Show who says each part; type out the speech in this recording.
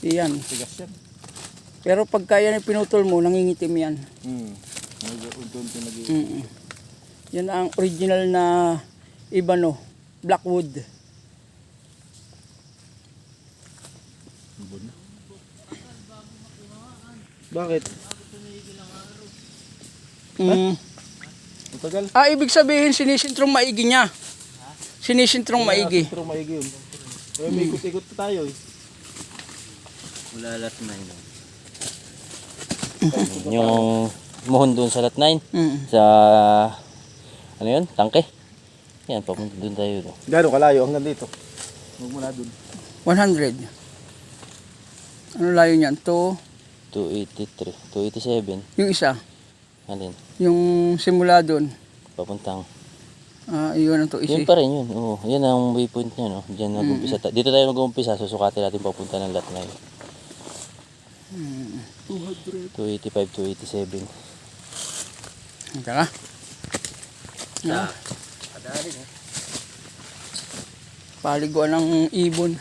Speaker 1: Iyan.
Speaker 2: Tigas yan.
Speaker 1: Pero pagka yan ay pinutol mo, nangingitim yan.
Speaker 2: Unti-unti
Speaker 1: Yan ang original na ibano, blackwood.
Speaker 2: Bakit?
Speaker 1: Mm.
Speaker 2: Ang tagal.
Speaker 1: Ibig sabihin sinisintrong maigi niya. Sinisintrong maigi.
Speaker 2: Pero maigi yun. May ikot-ikot pa tayo eh.
Speaker 3: Wala lat 9. Yung muhon doon sa lat 9. Sa ano yun? Tangke. Yan, papunta doon tayo.
Speaker 2: Gano'ng kalayo hanggang dito? Huwag mula doon.
Speaker 1: 100. Ano layo niyan?
Speaker 3: 283. 287.
Speaker 1: Yung isa.
Speaker 3: Alin?
Speaker 1: Yung simula doon.
Speaker 3: Papuntang.
Speaker 1: Iyon ang 2
Speaker 3: Yun pa rin yun. Oo, yan ang waypoint niya. No? Diyan nag-umpisa. Dito tayo nag-umpisa. Susukatin natin papunta ng lat 9. 285, 287.
Speaker 1: Tara. Paliguan ng ibon.